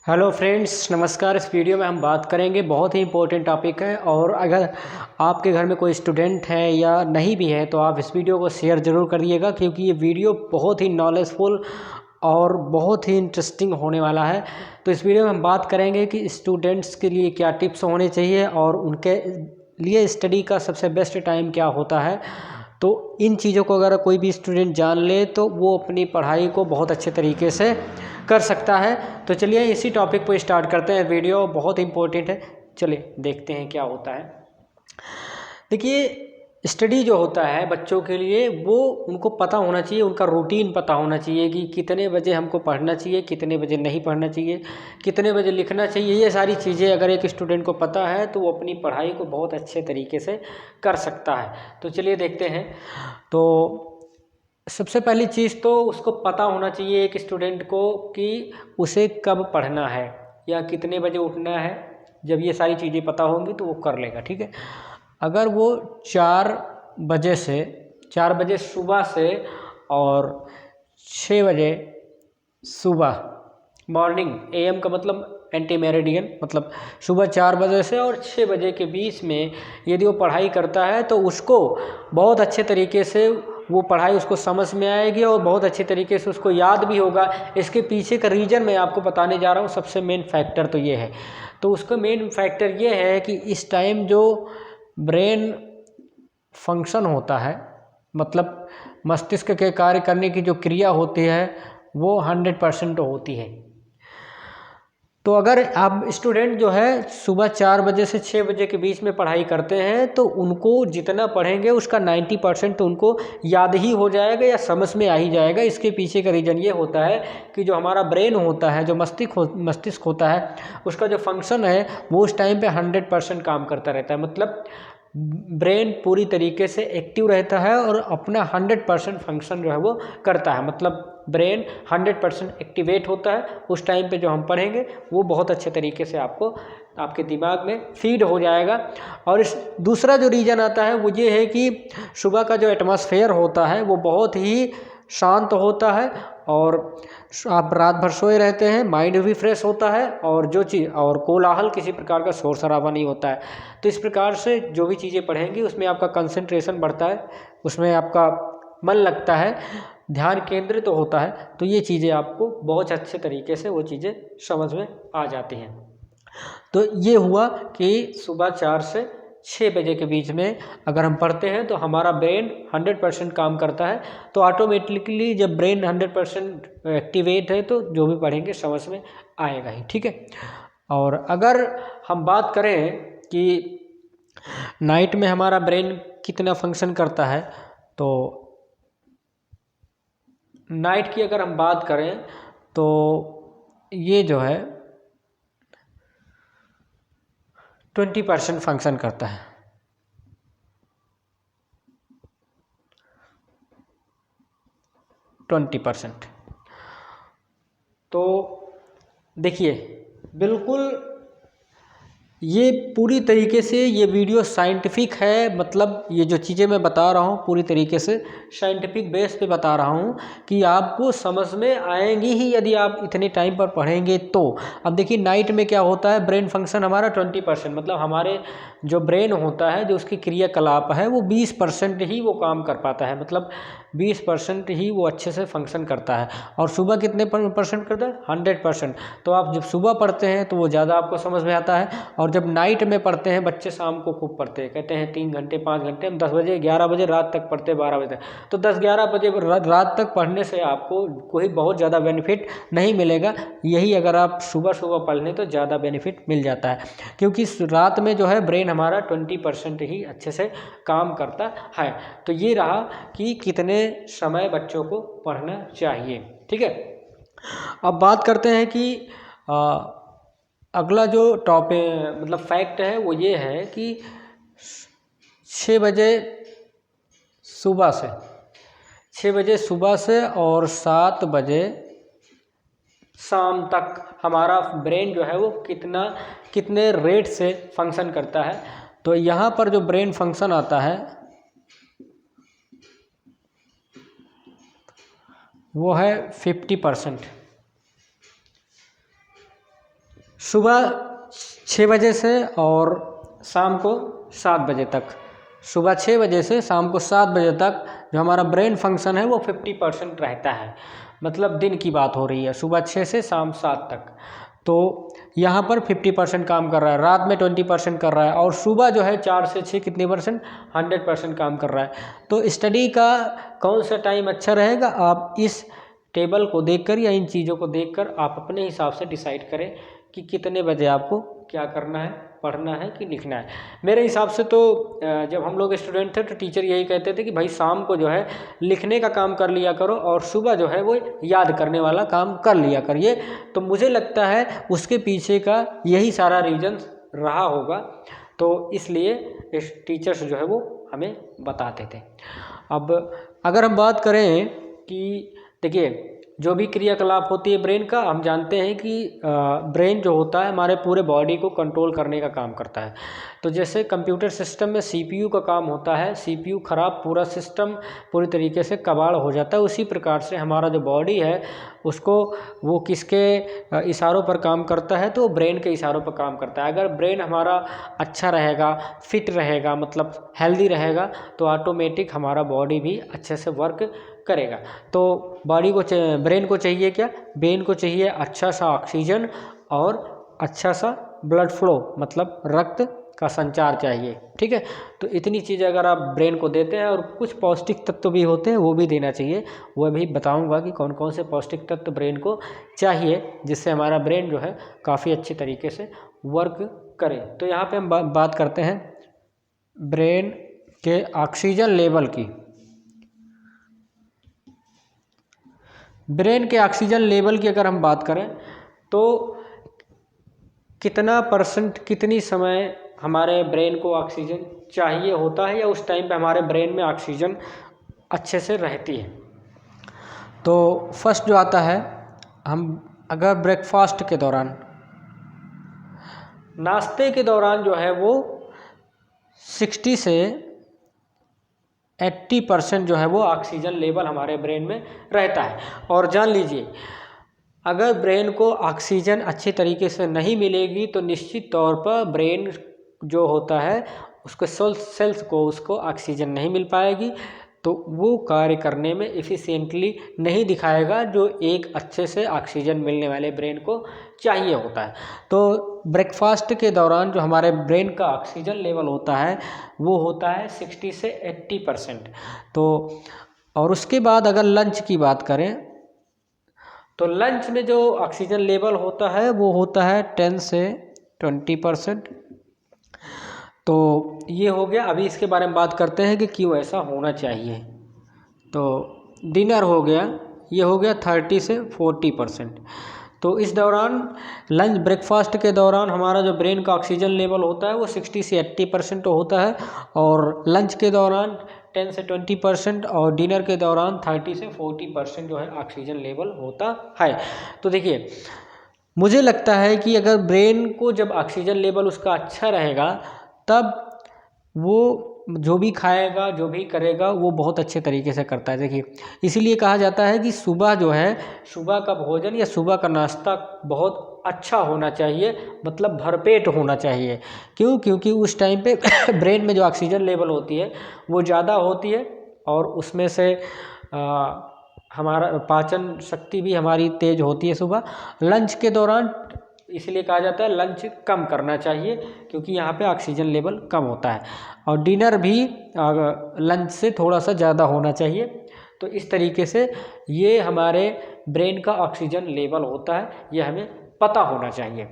Hello friends, नमस्कार। इस video में हम बात करेंगे, बहुत ही इम्पोर्टेंट टॉपिक है। और अगर आपके घर में कोई स्टूडेंट है या नहीं भी है तो आप इस वीडियो को शेयर ज़रूर करिएगा, क्योंकि ये वीडियो बहुत ही नॉलेजफुल और बहुत ही इंटरेस्टिंग होने वाला है। तो इस वीडियो में हम बात करेंगे कि स्टूडेंट्स के लिए क्या टिप्स होने चाहिए और उनके लिए स्टडी का सबसे बेस्ट टाइम क्या होता है। तो इन चीज़ों को अगर कोई भी स्टूडेंट जान ले तो वो अपनी पढ़ाई को बहुत अच्छे तरीके से कर सकता है। तो चलिए इसी टॉपिक को स्टार्ट करते हैं। वीडियो बहुत इंपॉर्टेंट है, चलिए देखते हैं क्या होता है। देखिए, स्टडी जो होता है बच्चों के लिए, वो उनको पता होना चाहिए, उनका रूटीन पता होना चाहिए कि कितने बजे हमको पढ़ना चाहिए, कितने बजे नहीं पढ़ना चाहिए, कितने बजे लिखना चाहिए। ये सारी चीज़ें अगर एक स्टूडेंट को पता है तो वो अपनी पढ़ाई को बहुत अच्छे तरीके से कर सकता है। तो चलिए देखते हैं। तो सबसे पहली चीज़ तो उसको पता होना चाहिए एक स्टूडेंट को कि उसे कब पढ़ना है या कितने बजे उठना है। जब ये सारी चीज़ें पता होंगी तो वो कर लेगा, ठीक है। अगर वो 4 बजे सुबह से और 6 बजे सुबह, मॉर्निंग एएम का मतलब एंटी मेरिडियन, मतलब सुबह 4 बजे से और 6 बजे के बीच में यदि वो पढ़ाई करता है तो उसको बहुत अच्छे तरीके से वो पढ़ाई उसको समझ में आएगी और बहुत अच्छे तरीके से उसको याद भी होगा। इसके पीछे का रीज़न मैं आपको बताने जा रहा हूँ। सबसे मेन फैक्टर तो ये है। तो उसका मेन फैक्टर ये है कि इस टाइम जो ब्रेन फंक्शन होता है, मतलब मस्तिष्क के कार्य करने की जो क्रिया होती है वो 100% होती है। तो अगर आप स्टूडेंट जो है सुबह 4 बजे से 6 बजे के बीच में पढ़ाई करते हैं तो उनको जितना पढ़ेंगे उसका 90% तो उनको याद ही हो जाएगा या समझ में आ ही जाएगा। इसके पीछे का रीज़न ये होता है कि जो हमारा ब्रेन होता है, जो मस्तिष्क होता है, उसका जो फंक्शन है वो उस टाइम पे 100% काम करता रहता है। मतलब ब्रेन पूरी तरीके से एक्टिव रहता है और अपना 100% फंक्शन जो है वो करता है। मतलब ब्रेन 100% एक्टिवेट होता है। उस टाइम पे जो हम पढ़ेंगे वो बहुत अच्छे तरीके से आपको आपके दिमाग में फीड हो जाएगा। और इस दूसरा जो रीज़न आता है वो ये है कि सुबह का जो एटमॉस्फेयर होता है वो बहुत ही शांत होता है और आप रात भर सोए रहते हैं, माइंड भी फ्रेश होता है और जो चीज़ और कोलाहल, किसी प्रकार का शोर शराबा नहीं होता है। तो इस प्रकार से जो भी चीज़ें पढ़ेंगी उसमें आपका कंसंट्रेशन बढ़ता है, उसमें आपका मन लगता है, ध्यान केंद्रित तो होता है। तो ये चीज़ें आपको बहुत अच्छे तरीके से वो चीज़ें समझ में आ जाती हैं। तो ये हुआ कि सुबह 4 से 6 बजे के बीच में अगर हम पढ़ते हैं तो हमारा ब्रेन 100% काम करता है। तो ऑटोमेटिकली जब ब्रेन 100% एक्टिवेट है तो जो भी पढ़ेंगे समझ में आएगा ही, ठीक है। और अगर हम बात करें कि नाइट में हमारा ब्रेन कितना फंक्शन करता है, तो नाइट की अगर हम बात करें तो ये जो है 20% फंक्शन करता है। 20%। तो देखिए, बिल्कुल ये पूरी तरीके से ये वीडियो साइंटिफिक है। मतलब ये जो चीज़ें मैं बता रहा हूँ पूरी तरीके से साइंटिफिक बेस पे बता रहा हूँ कि आपको समझ में आएंगी ही यदि आप इतने टाइम पर पढ़ेंगे तो। अब देखिए, नाइट में क्या होता है, ब्रेन फंक्शन हमारा 20%, मतलब हमारे जो ब्रेन होता है, जो उसकी क्रियाकलाप है, वो 20% ही वो काम कर पाता है। मतलब 20% ही वो अच्छे से फंक्शन करता है। और सुबह कितने परसेंट करता है? 100%। तो आप जब सुबह पढ़ते हैं तो वो ज़्यादा आपको समझ में आता है। और जब नाइट में पढ़ते हैं, बच्चे शाम को खूब पढ़ते हैं, कहते हैं 3 घंटे 5 घंटे, हम 10 बजे 11 बजे रात तक पढ़ते हैं, 12 बजे तक। तो 10-11 बजे रात तक पढ़ने से आपको कोई बहुत ज़्यादा बेनिफिट नहीं मिलेगा। यही अगर आप सुबह सुबह पढ़ लें तो ज़्यादा बेनिफिट मिल जाता है, क्योंकि रात में जो है ब्रेन हमारा 20% ही अच्छे से काम करता है। तो ये रहा कि कितने समय बच्चों को पढ़ना चाहिए, ठीक है। अब बात करते हैं कि अगला जो टॉपिक मतलब फैक्ट है वो ये है कि 6 बजे सुबह से 6 बजे सुबह से और 7 बजे शाम तक हमारा ब्रेन जो है वो कितने रेट से फंक्शन करता है। तो यहाँ पर जो ब्रेन फंक्शन आता है वो है 50%। सुबह 6 बजे से और शाम को 7 बजे तक। सुबह 6 बजे से शाम को 7 बजे तक जो हमारा ब्रेन फंक्शन है वो 50% रहता है। मतलब दिन की बात हो रही है, सुबह 6 से शाम 7 तक। तो यहाँ पर 50% काम कर रहा है, रात में 20% कर रहा है, और सुबह जो है 4 से 6 कितने परसेंट, 100% काम कर रहा है। तो स्टडी का कौन सा टाइम अच्छा रहेगा, आप इस टेबल को देखकर या इन चीज़ों को देखकर आप अपने हिसाब से डिसाइड करें कि कितने बजे आपको क्या करना है, पढ़ना है कि लिखना है। मेरे हिसाब से तो जब हम लोग स्टूडेंट थे तो टीचर यही कहते थे कि भाई शाम को जो है लिखने का काम कर लिया करो और सुबह जो है वो याद करने वाला काम कर लिया करिए। तो मुझे लगता है उसके पीछे का यही सारा रीजन रहा होगा, तो इसलिए इस टीचर्स जो है वो हमें बताते थे। अब अगर हम बात करें कि देखिए जो भी क्रियाकलाप होती है ब्रेन का, हम जानते हैं कि ब्रेन जो होता है हमारे पूरे बॉडी को कंट्रोल करने का काम करता है। तो जैसे कंप्यूटर सिस्टम में सीपीयू का काम होता है, सीपीयू खराब पूरा सिस्टम पूरी तरीके से कबाड़ हो जाता है, उसी प्रकार से हमारा जो बॉडी है उसको वो किसके इशारों पर काम करता है, तो ब्रेन के इशारों पर काम करता है। अगर ब्रेन हमारा अच्छा रहेगा, फिट रहेगा, मतलब हेल्दी रहेगा, तो ऑटोमेटिक हमारा बॉडी भी अच्छे से वर्क करेगा। तो बॉडी को ब्रेन को चाहिए क्या, ब्रेन को चाहिए अच्छा सा ऑक्सीजन और अच्छा सा ब्लड फ्लो, मतलब रक्त का संचार चाहिए। ठीक है, तो इतनी चीज़ें अगर आप ब्रेन को देते हैं, और कुछ पौष्टिक तत्व भी होते हैं वो भी देना चाहिए, वह भी बताऊंगा कि कौन कौन से पौष्टिक तत्व ब्रेन को चाहिए जिससे हमारा ब्रेन जो है काफ़ी अच्छी तरीके से वर्क करे। तो यहाँ पे हम बात करते हैं ब्रेन के ऑक्सीजन लेवल की। ब्रेन के ऑक्सीजन लेवल की अगर हम बात करें तो कितना परसेंट, कितनी समय हमारे ब्रेन को ऑक्सीजन चाहिए होता है, या उस टाइम पे हमारे ब्रेन में ऑक्सीजन अच्छे से रहती है। तो फर्स्ट जो आता है, हम अगर ब्रेकफास्ट के दौरान, नाश्ते के दौरान जो है वो 60 से 80% जो है वो ऑक्सीजन लेवल हमारे ब्रेन में रहता है। और जान लीजिए अगर ब्रेन को ऑक्सीजन अच्छी तरीके से नहीं मिलेगी तो निश्चित तौर पर ब्रेन जो होता है उसके सेल्स को उसको ऑक्सीजन नहीं मिल पाएगी, तो वो कार्य करने में एफिशिएंटली नहीं दिखाएगा जो एक अच्छे से ऑक्सीजन मिलने वाले ब्रेन को चाहिए होता है। तो ब्रेकफास्ट के दौरान जो हमारे ब्रेन का ऑक्सीजन लेवल होता है वो होता है 60 से 80%। तो और उसके बाद अगर लंच की बात करें तो लंच में जो ऑक्सीजन लेवल होता है वो होता है 10 से 20%। तो ये हो गया। अभी इसके बारे में बात करते हैं कि क्यों ऐसा होना चाहिए। तो डिनर हो गया, ये हो गया 30 से 40%। तो इस दौरान लंच ब्रेकफास्ट के दौरान हमारा जो ब्रेन का ऑक्सीजन लेवल होता है वो 60 से 80% तो होता है, और लंच के दौरान 10 से 20% और डिनर के दौरान 30 से 40% जो है ऑक्सीजन लेवल होता है। तो देखिए मुझे लगता है कि अगर ब्रेन को जब ऑक्सीजन लेवल उसका अच्छा रहेगा तब वो जो भी खाएगा जो भी करेगा वो बहुत अच्छे तरीके से करता है। देखिए इसीलिए कहा जाता है कि सुबह जो है, सुबह का भोजन या सुबह का नाश्ता बहुत अच्छा होना चाहिए, मतलब भरपेट होना चाहिए। क्यों? क्योंकि उस टाइम पे ब्रेन में जो ऑक्सीजन लेवल होती है वो ज़्यादा होती है, और उसमें से हमारा पाचन शक्ति भी हमारी तेज होती है सुबह। लंच के दौरान इसलिए कहा जाता है लंच कम करना चाहिए क्योंकि यहाँ पे ऑक्सीजन लेवल कम होता है, और डिनर भी लंच से थोड़ा सा ज़्यादा होना चाहिए। तो इस तरीके से ये हमारे ब्रेन का ऑक्सीजन लेवल होता है, ये हमें पता होना चाहिए।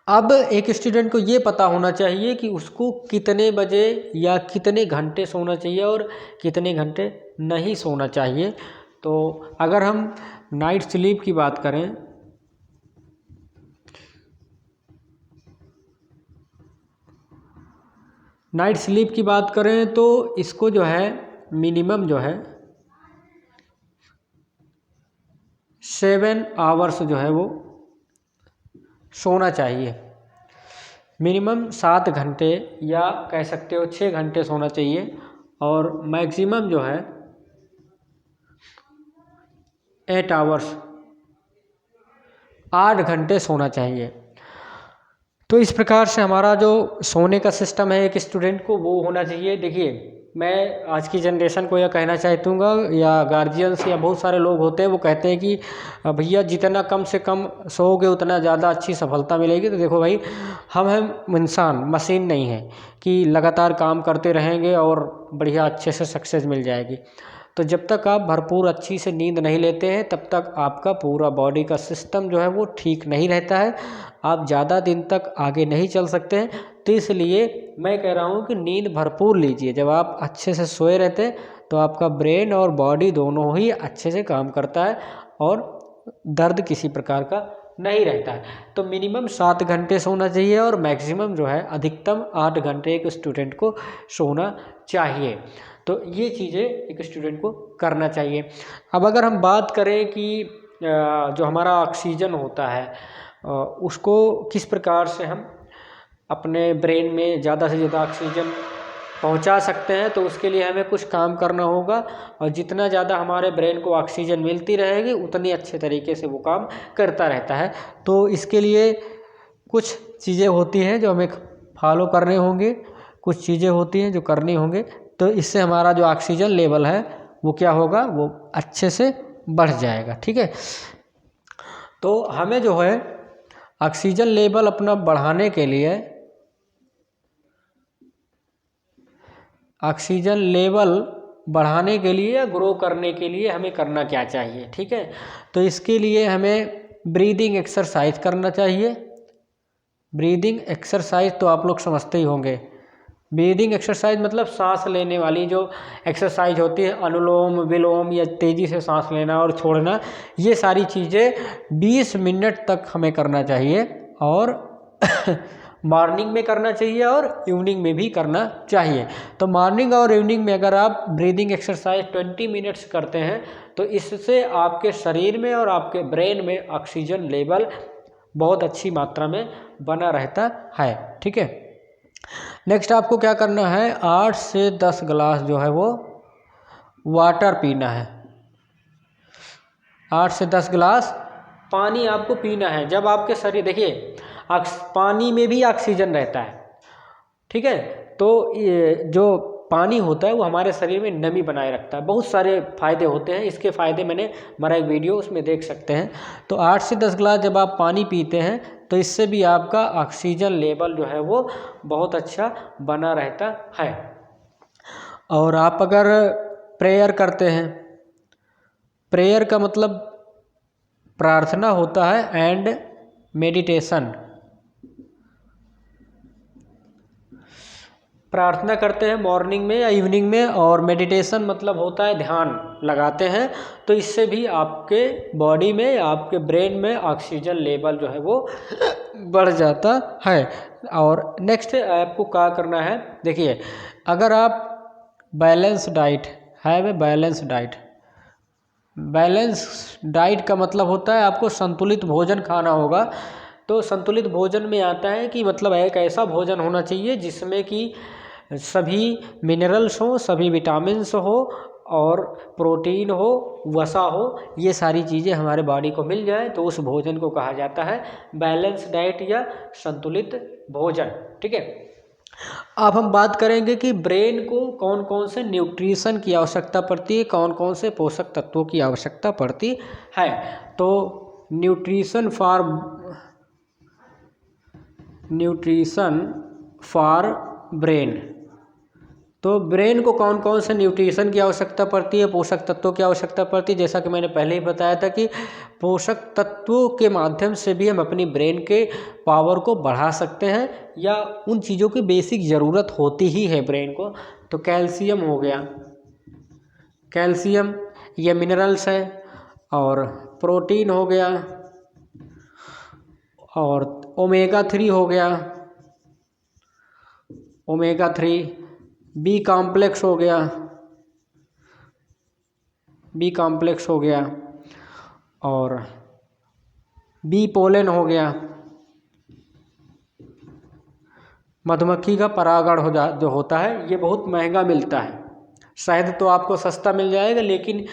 अब एक स्टूडेंट को ये पता होना चाहिए कि उसको कितने बजे या कितने घंटे सोना चाहिए और कितने घंटे नहीं सोना चाहिए। तो अगर हम नाइट स्लीप की बात करें तो इसको जो है मिनिमम जो है 7 आवर्स जो है वो सोना चाहिए। मिनिमम 7 घंटे या कह सकते हो 6 घंटे सोना चाहिए, और मैक्सिमम जो है 8 आवर्स 8 घंटे सोना चाहिए। तो इस प्रकार से हमारा जो सोने का सिस्टम है एक स्टूडेंट को वो होना चाहिए। देखिए, मैं आज की जनरेशन को यह कहना चाहूँगा, या गार्जियंस या बहुत सारे लोग होते हैं वो कहते हैं कि भैया जितना कम से कम सोओगे उतना ज़्यादा अच्छी सफलता मिलेगी। तो देखो भाई, हम इंसान मशीन नहीं है कि लगातार काम करते रहेंगे और बढ़िया अच्छे से सक्सेस मिल जाएगी। तो जब तक आप भरपूर अच्छी से नींद नहीं लेते हैं तब तक आपका पूरा बॉडी का सिस्टम जो है वो ठीक नहीं रहता है, आप ज़्यादा दिन तक आगे नहीं चल सकते हैं। तो इसलिए मैं कह रहा हूँ कि नींद भरपूर लीजिए। जब आप अच्छे से सोए रहते हैं तो आपका ब्रेन और बॉडी दोनों ही अच्छे से काम करता है और दर्द किसी प्रकार का नहीं रहता है। तो मिनिमम 7 घंटे सोना चाहिए और मैक्सिमम जो है अधिकतम 8 घंटे एक स्टूडेंट को सोना चाहिए। तो ये चीज़ें एक स्टूडेंट को करना चाहिए। अब अगर हम बात करें कि जो हमारा ऑक्सीजन होता है उसको किस प्रकार से हम अपने ब्रेन में ज़्यादा से ज़्यादा ऑक्सीजन पहुंचा सकते हैं, तो उसके लिए हमें कुछ काम करना होगा। और जितना ज़्यादा हमारे ब्रेन को ऑक्सीजन मिलती रहेगी उतनी अच्छे तरीके से वो काम करता रहता है। तो इसके लिए कुछ चीज़ें होती हैं जो हमें फॉलो करने होंगे, कुछ चीज़ें होती हैं जो करनी होंगे। तो इससे हमारा जो ऑक्सीजन लेवल है वो क्या होगा, वो अच्छे से बढ़ जाएगा। ठीक है, तो हमें जो है ऑक्सीजन लेवल अपना बढ़ाने के लिए, ऑक्सीजन लेवल बढ़ाने के लिए या ग्रो करने के लिए हमें करना क्या चाहिए। ठीक है, तो इसके लिए हमें ब्रीदिंग एक्सरसाइज करना चाहिए। ब्रीदिंग एक्सरसाइज तो आप लोग समझते ही होंगे। ब्रीदिंग एक्सरसाइज मतलब सांस लेने वाली जो एक्सरसाइज होती है, अनुलोम विलोम या तेज़ी से सांस लेना और छोड़ना, ये सारी चीज़ें 20 मिनट तक हमें करना चाहिए और मॉर्निंग में करना चाहिए और इवनिंग में भी करना चाहिए। तो मॉर्निंग और इवनिंग में अगर आप ब्रीदिंग एक्सरसाइज 20 मिनट्स करते हैं तो इससे आपके शरीर में और आपके ब्रेन में ऑक्सीजन लेवल बहुत अच्छी मात्रा में बना रहता है। ठीक है, नेक्स्ट आपको क्या करना है, 8 से 10 गिलास जो है वो वाटर पीना है। 8 से 10 गिलास पानी आपको पीना है। जब आपके शरीर, देखिए पानी में भी ऑक्सीजन रहता है। ठीक है, तो ये जो पानी होता है वो हमारे शरीर में नमी बनाए रखता है, बहुत सारे फायदे होते हैं। इसके फ़ायदे मैंने हमारा एक वीडियो उसमें देख सकते हैं। तो 8 से 10 गिलास जब आप पानी पीते हैं तो इससे भी आपका ऑक्सीजन लेवल जो है वो बहुत अच्छा बना रहता है। और आप अगर प्रेयर करते हैं, प्रेयर का मतलब प्रार्थना होता है एंड मेडिटेशन। प्रार्थना करते हैं मॉर्निंग में या इवनिंग में, और मेडिटेशन मतलब होता है ध्यान लगाते हैं। तो इससे भी आपके बॉडी में, आपके ब्रेन में ऑक्सीजन लेवल जो है वो बढ़ जाता है। और नेक्स्ट आपको क्या करना है, देखिए अगर आप balance diet, have a balance diet. Balance diet का मतलब होता है आपको संतुलित भोजन खाना होगा। तो संतुलित भोजन में आता है कि मतलब एक ऐसा भोजन होना चाहिए जिसमें कि सभी मिनरल्स हो, सभी विटामिन्स हो और प्रोटीन हो, वसा हो, ये सारी चीज़ें हमारे बॉडी को मिल जाए तो उस भोजन को कहा जाता है बैलेंस डाइट या संतुलित भोजन। ठीक है, अब हम बात करेंगे कि ब्रेन को कौन कौन से न्यूट्रिशन की आवश्यकता पड़ती है, कौन कौन से पोषक तत्वों की आवश्यकता पड़ती है। तो न्यूट्रिशन फॉर ब्रेन, तो ब्रेन को कौन कौन से न्यूट्रिशन की आवश्यकता पड़ती है, पोषक तत्वों की आवश्यकता पड़ती है। जैसा कि मैंने पहले ही बताया था कि पोषक तत्वों के माध्यम से भी हम अपनी ब्रेन के पावर को बढ़ा सकते हैं, या उन चीज़ों की बेसिक ज़रूरत होती ही है ब्रेन को। तो कैल्शियम हो गया, कैल्शियम ये मिनरल्स है, और प्रोटीन हो गया, और ओमेगा 3 हो गया, ओमेगा 3, बी कॉम्प्लेक्स हो गया, बी कॉम्प्लेक्स हो गया, और बी पोलन हो गया। मधुमक्खी का परागण जो होता है ये बहुत महंगा मिलता है। शहद तो आपको सस्ता मिल जाएगा, लेकिन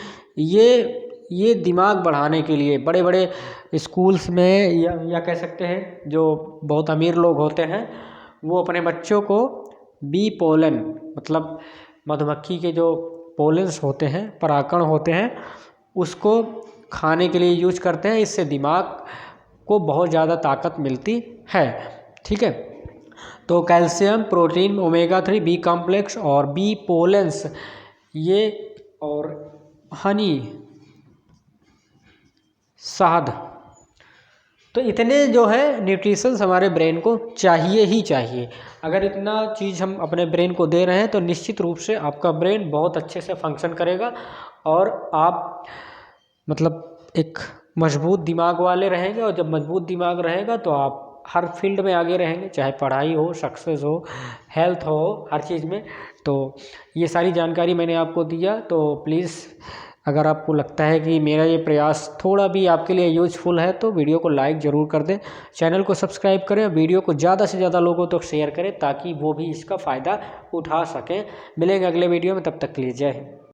ये दिमाग बढ़ाने के लिए बड़े बड़े स्कूल्स में या कह सकते हैं जो बहुत अमीर लोग होते हैं वो अपने बच्चों को बी पोलन मतलब मधुमक्खी के जो पोलन्स होते हैं, परागकण होते हैं, उसको खाने के लिए यूज करते हैं। इससे दिमाग को बहुत ज़्यादा ताकत मिलती है। ठीक है, तो calcium, protein, omega 3, B complex और बी पोलेंस ये और हनी, शहद, तो इतने जो है न्यूट्रिशंस हमारे ब्रेन को चाहिए ही चाहिए। अगर इतना चीज़ हम अपने ब्रेन को दे रहे हैं तो निश्चित रूप से आपका ब्रेन बहुत अच्छे से फंक्शन करेगा और आप मतलब एक मजबूत दिमाग वाले रहेंगे। और जब मजबूत दिमाग रहेगा तो आप हर फील्ड में आगे रहेंगे, चाहे पढ़ाई हो, सक्सेस हो, हेल्थ हो, हर चीज़ में। तो ये सारी जानकारी मैंने आपको दिया। तो प्लीज़ अगर आपको लगता है कि मेरा ये प्रयास थोड़ा भी आपके लिए यूजफुल है तो वीडियो को लाइक ज़रूर कर दें, चैनल को सब्सक्राइब करें, वीडियो को ज़्यादा से ज़्यादा लोगों तक शेयर करें ताकि वो भी इसका फ़ायदा उठा सकें। मिलेंगे अगले वीडियो में, तब तक के लिए जय हिंद।